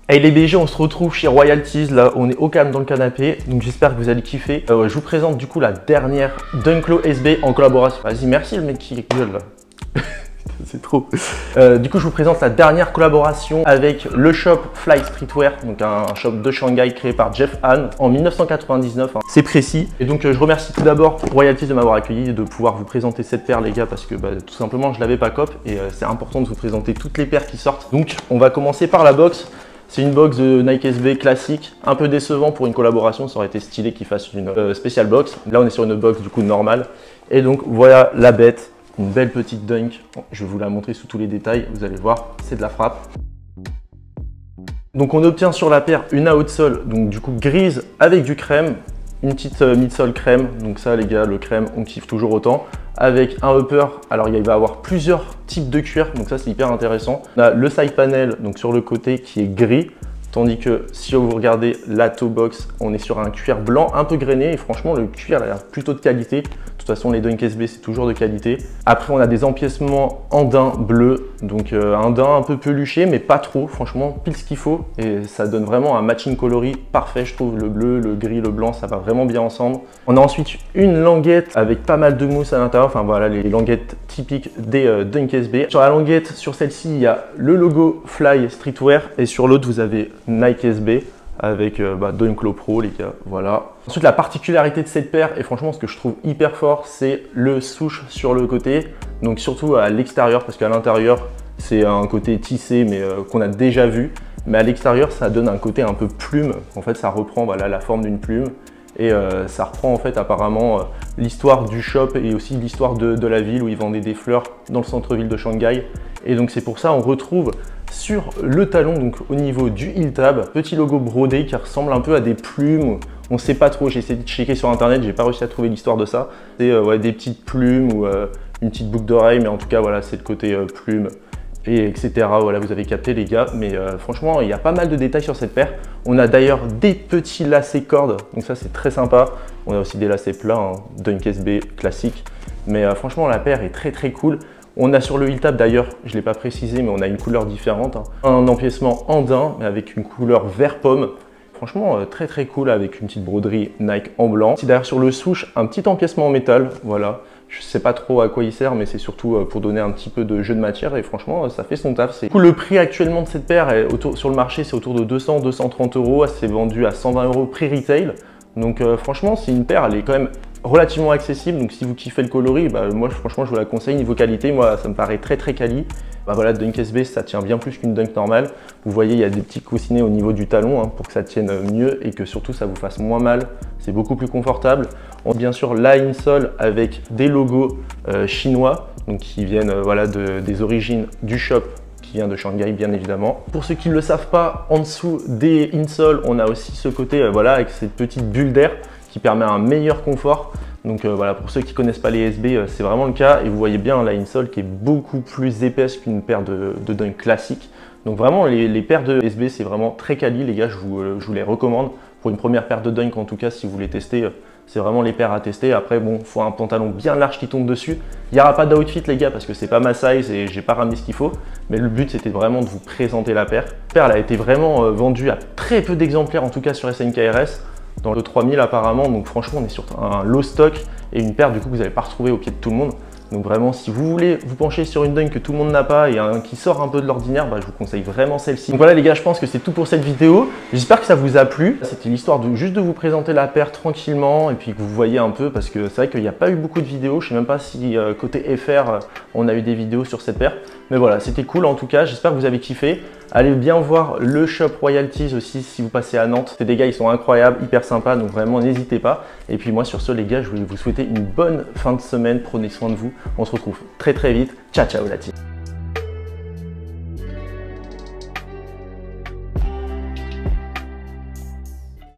Hey les BG, on se retrouve chez Royalties, là on est au calme dans le canapé, donc j'espère que vous allez kiffer. Je vous présente du coup la dernière Dunklo SB en collaboration. Vas-y, merci le mec qui gueule là. C'est trop. Du coup je vous présente la dernière collaboration avec le shop Fly Streetwear, donc un shop de Shanghai créé par Jeff Han en 1999, hein. C'est précis. Et donc je remercie tout d'abord Royalties de m'avoir accueilli et de pouvoir vous présenter cette paire les gars, parce que tout simplement je l'avais pas cop et c'est important de vous présenter toutes les paires qui sortent. Donc on va commencer par la box. C'est une box de Nike SB classique, un peu décevant pour une collaboration, ça aurait été stylé qu'ils fassent une spéciale box. Là on est sur une box du coup normale. Et donc voilà la bête, une belle petite dunk. Je vais vous la montrer sous tous les détails, vous allez voir, c'est de la frappe. Donc on obtient sur la paire une outsole, donc du coup grise avec du crème, une petite midsole crème, donc ça les gars, le crème on kiffe toujours autant. Avec un upper, alors il va y avoir plusieurs types de cuir, donc ça c'est hyper intéressant. On a le side panel, donc sur le côté qui est gris, tandis que si vous regardez la toe box, on est sur un cuir blanc un peu grainé et franchement le cuir a l'air plutôt de qualité. De toute façon les Dunk SB c'est toujours de qualité. Après on a des empiècements en daim bleu, donc un daim un peu peluché mais pas trop, franchement pile ce qu'il faut et ça donne vraiment un matching coloris parfait je trouve. Le bleu, le gris, le blanc ça va vraiment bien ensemble. On a ensuite une languette avec pas mal de mousse à l'intérieur, enfin voilà les languettes typiques des Dunk SB. Sur la languette, sur celle-ci il y a le logo Fly Streetwear et sur l'autre vous avez Nike SB avec Dunklo Pro les gars, voilà. Ensuite la particularité de cette paire et franchement ce que je trouve hyper fort c'est le swoosh sur le côté, donc surtout à l'extérieur parce qu'à l'intérieur c'est un côté tissé mais qu'on a déjà vu, mais à l'extérieur ça donne un côté un peu plume, en fait ça reprend voilà, la forme d'une plume et ça reprend en fait apparemment l'histoire du shop et aussi l'histoire de la ville où ils vendaient des fleurs dans le centre-ville de Shanghai. Et donc c'est pour ça on retrouve sur le talon, donc au niveau du heel tab, petit logo brodé qui ressemble un peu à des plumes. On sait pas trop, j'ai essayé de checker sur internet, j'ai pas réussi à trouver l'histoire de ça. C'est ouais, des petites plumes ou une petite boucle d'oreille, mais en tout cas voilà c'est le côté plume et etc. Voilà vous avez capté les gars, mais franchement il y a pas mal de détails sur cette paire. On a d'ailleurs des petits lacets cordes, donc ça c'est très sympa. On a aussi des lacets plats, hein, Dunk SB classique, mais franchement la paire est très cool. On a sur le heel tab d'ailleurs, je ne l'ai pas précisé, mais on a une couleur différente, hein. Un empiècement en daim, mais avec une couleur vert pomme. Franchement, très cool avec une petite broderie Nike en blanc. Si derrière sur le swoosh, un petit empiècement en métal, voilà. Je sais pas trop à quoi il sert, mais c'est surtout pour donner un petit peu de jeu de matière et franchement, ça fait son taf. Du coup, le prix actuellement de cette paire est sur le marché, c'est autour de 200-230 €. Elle s'est vendue à 120 € prix retail. Donc franchement, c'est une paire, elle est quand même relativement accessible, donc si vous kiffez le coloris, moi franchement je vous la conseille. Niveau qualité, moi ça me paraît très quali. Voilà, Dunk SB ça tient bien plus qu'une Dunk normale. Vous voyez il y a des petits coussinets au niveau du talon, hein, pour que ça tienne mieux et que surtout ça vous fasse moins mal. C'est beaucoup plus confortable. On a bien sûr la insole avec des logos chinois, donc qui viennent voilà, des origines du shop qui vient de Shanghai bien évidemment. Pour ceux qui ne le savent pas, en dessous des insoles, on a aussi ce côté voilà, avec cette petite bulle d'air qui permet un meilleur confort. Donc voilà, pour ceux qui ne connaissent pas les SB, c'est vraiment le cas. Et vous voyez bien la insole qui est beaucoup plus épaisse qu'une paire de Dunk classique. Donc vraiment, les paires de SB, c'est vraiment très quali, les gars, je vous les recommande. Pour une première paire de Dunk, en tout cas, si vous voulez tester, c'est vraiment les paires à tester. Après, bon, il faut un pantalon bien large qui tombe dessus. Il n'y aura pas d'outfit, les gars, parce que c'est pas ma size et j'ai pas ramené ce qu'il faut. Mais le but, c'était vraiment de vous présenter la paire. La paire, elle a été vraiment vendue à très peu d'exemplaires, en tout cas sur SNKRS. Dans le 3000 apparemment, donc franchement on est sur un low stock et une paire du coup que vous n'allez pas retrouver au pied de tout le monde. Donc vraiment si vous voulez vous pencher sur une Dunk que tout le monde n'a pas et un qui sort un peu de l'ordinaire, je vous conseille vraiment celle-ci. Donc voilà les gars, je pense que c'est tout pour cette vidéo. J'espère que ça vous a plu. C'était l'histoire de juste de vous présenter la paire tranquillement et puis que vous voyez un peu, parce que c'est vrai qu'il n'y a pas eu beaucoup de vidéos. Je sais même pas si côté FR on a eu des vidéos sur cette paire. Mais voilà, c'était cool en tout cas, j'espère que vous avez kiffé. Allez bien voir le shop Royalties aussi si vous passez à Nantes. C'est des gars, ils sont incroyables, hyper sympas, donc vraiment n'hésitez pas. Et puis moi sur ce les gars, je voulais vous souhaiter une bonne fin de semaine, prenez soin de vous. On se retrouve très vite. Ciao la team.